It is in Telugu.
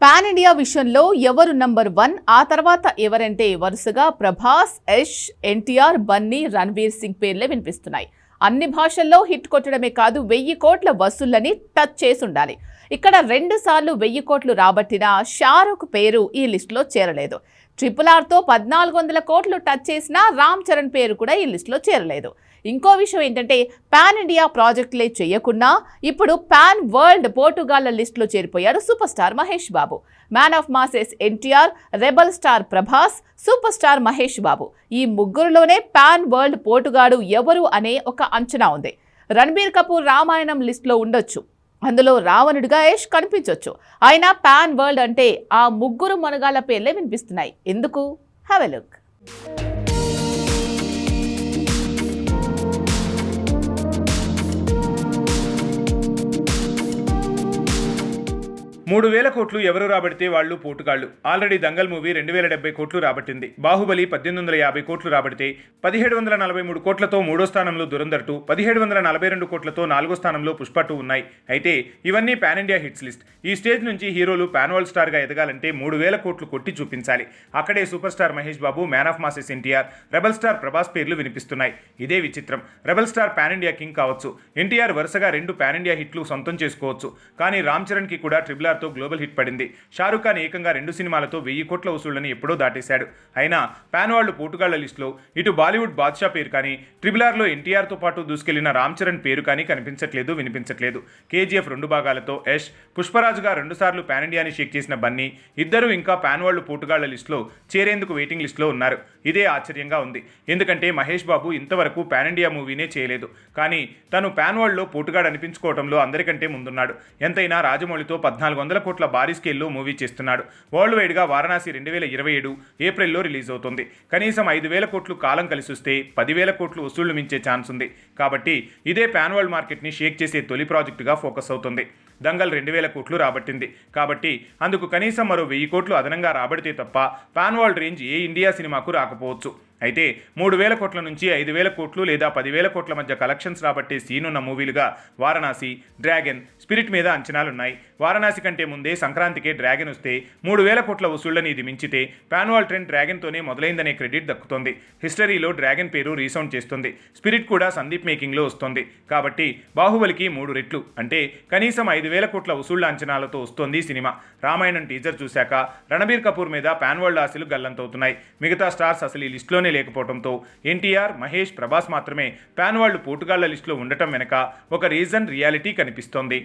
పాన్ ఇండియా విషయంలో ఎవరు నంబర్ 1 ఆ తర్వాత ఎవరంటే వరుసగా ప్రభాస్, యష్, ఎన్టీఆర్, బన్నీ, రణ్వీర్ సింగ్ పేర్లే వినిపిస్తున్నాయి. అన్ని భాషల్లో హిట్ కొట్టడమే కాదు 1000 కోట్ల వసూళ్లని టచ్ చేసి ఉండాలి. ఇక్కడ 2 సార్లు 1000 కోట్లు రాబట్టిన షారుఖ్ పేరు ఈ లిస్టులో చేరలేదు. RRRతో 1400 కోట్లు టచ్ చేసిన రామ్ చరణ్ పేరు కూడా ఈ లిస్టులో చేరలేదు. ఇంకో విషయం ఏంటంటే పాన్ ఇండియా ప్రాజెక్టులే చేయకున్నా ఇప్పుడు పాన్ వరల్డ్ పోటుగాళ్ల లిస్టులో చేరిపోయారు super star Mahesh Babu. Man of masses NTR, rebel star Prabhas, super star Mahesh Babu ఈ ముగ్గురులోనే పాన్ వరల్డ్ పోటుగాడు ఎవరు అనే ఒక అంచనా ఉంది. రణబీర్ కపూర్ రామాయణం లిస్టులో ఉండొచ్చు, అందులో రావణుడిగా యష్ కనిపించొచ్చు. అయినా పాన్ వరల్డ్ అంటే ఆ ముగ్గురు మనగాళ్ల పేర్లే వినిపిస్తున్నాయి. ఎందుకు? Have a look. 3000 కోట్లు ఎవరు రాబడితే వాళ్ళు పోటుగాళ్లు. ఆల్రెడీ దంగల్ మూవీ 2070 కోట్లు రాబట్టింది. బాహుబలి 1850 కోట్లు రాబడితే 1743 కోట్లతో 3వ స్థానంలో దురంధర్ 2, 1742 కోట్లతో 4వ స్థానంలో పుష్ప 2 ఉన్నాయి. అయితే ఇవన్నీ పాన్ ఇండియా హిట్స్ లిస్ట్. ఈ స్టేజ్ నుంచి హీరోలు పాన్ వరల్డ్ స్టార్ గా ఎదగాలంటే 3000 కోట్లు కొట్టి చూపించాలి. అక్కడే super star Mahesh Babu, man of masses NTR, rebel star Prabhas పేర్లు వినిపిస్తున్నాయి. ఇదే విచిత్రం. Rebel star pan India king కావచ్చు, ఎన్టీఆర్ వరుసగా 2 పాన్ ఇండియా హిట్లు సొంతం చేసుకోవచ్చు. కానీ రామ్ చరణ్ కి కూడా RRR గ్లోబల్ హిట్ పడింది. షారుఖ్ ఖాన్ ఏకంగా 2 సినిమాలతో 1000 కోట్ల వసూళ్లని ఎప్పుడో దాటేశాడు. అయినా పాన్ వరల్డ్ పోటుగాళ్ల లిస్టులో ఇటు బాలీవుడ్ బాద్షా పేరు కానీ, RRRలో ఎన్టీఆర్తో పాటు దూసుకెళ్లిన రామ్ చరణ్ పేరు కానీ కనిపించట్లేదు, వినిపించట్లేదు. KGF 2 భాగాలతో యష్, పుష్పరాజుగా 2 సార్లు పాన్ ఇండియాని షేక్ చేసిన బన్నీ ఇద్దరు ఇంకా పాన్ వరల్డ్ పోటుగాళ్ల లిస్టులో చేరేందుకు వెయిటింగ్ లిస్టులో ఉన్నారు. ఇదే ఆశ్చర్యంగా ఉంది. ఎందుకంటే మహేష్ బాబు ఇంతవరకు పాన్ ఇండియా మూవీనే చేయలేదు. కానీ తను పాన్ వరల్డ్లో పోటుగాడు అనిపించుకోవడంలో అందరికంటే ముందున్నాడు. ఎంతైనా రాజమౌళితో 1400 కోట్ల భారీ స్కేల్లో మూవీ చేస్తున్నాడు. వరల్డ్ వైడ్గా వారణాసి 2027 ఏప్రిల్లో రిలీజ్ అవుతుంది. కనీసం 5000 కోట్లు కాలం కలిసొస్తే 10,000 కోట్లు వసూళ్లు మించే ఛాన్స్ ఉంది. కాబట్టి ఇదే పాన్ వరల్డ్ మార్కెట్ని షేక్ చేసే తొలి ప్రాజెక్టుగా ఫోకస్ అవుతుంది. దంగల్ 2000 కోట్లు రాబట్టింది. కాబట్టి అందుకు కనీసం మరో 1000 కోట్లు అదనంగా రాబడితే తప్ప పాన్ వరల్డ్ రేంజ్ ఏ ఇండియా సినిమాకు రాకపోవచ్చు. అయితే 3000 కోట్ల నుంచి 5000 కోట్లు లేదా 10,000 కోట్ల మధ్య కలెక్షన్స్ రాబట్టే సీన్ ఉన్న మూవీలుగా వారణాసి, డ్రాగన్, స్పిరిట్ మీద అంచనాలున్నాయి. వారణాసి కంటే ముందే సంక్రాంతికే డ్రాగన్ వస్తే 3000 కోట్ల వసూళ్లని ఇది మించితే పాన్ వరల్డ్ ట్రెండ్ డ్రాగన్తోనే మొదలైందనే క్రెడిట్ దక్కుతోంది. హిస్టరీలో డ్రాగన్ పేరు రీసౌండ్ చేస్తుంది. స్పిరిట్ కూడా సందీప్ మేకింగ్లో వస్తుంది. కాబట్టి బాహుబలికి 3 రెట్లు అంటే కనీసం 5000 కోట్ల వసూళ్ల అంచనాలతో వస్తోంది సినిమా. రామాయణం టీజర్ చూశాక రణబీర్ కపూర్ మీద పాన్ వరల్డ్ ఆశలు గల్లంతవుతున్నాయి. మిగతా స్టార్స్ అసలు ఈ లిస్టులోనే లేకపోవడంతో ఎన్టీఆర్, మహేష్, ప్రభాస్ మాత్రమే పాన్ వరల్డ్ పోటుగాళ్ల లిస్టులో ఉండటం వెనక ఒక రియాలిటీ కనిపిస్తోంది.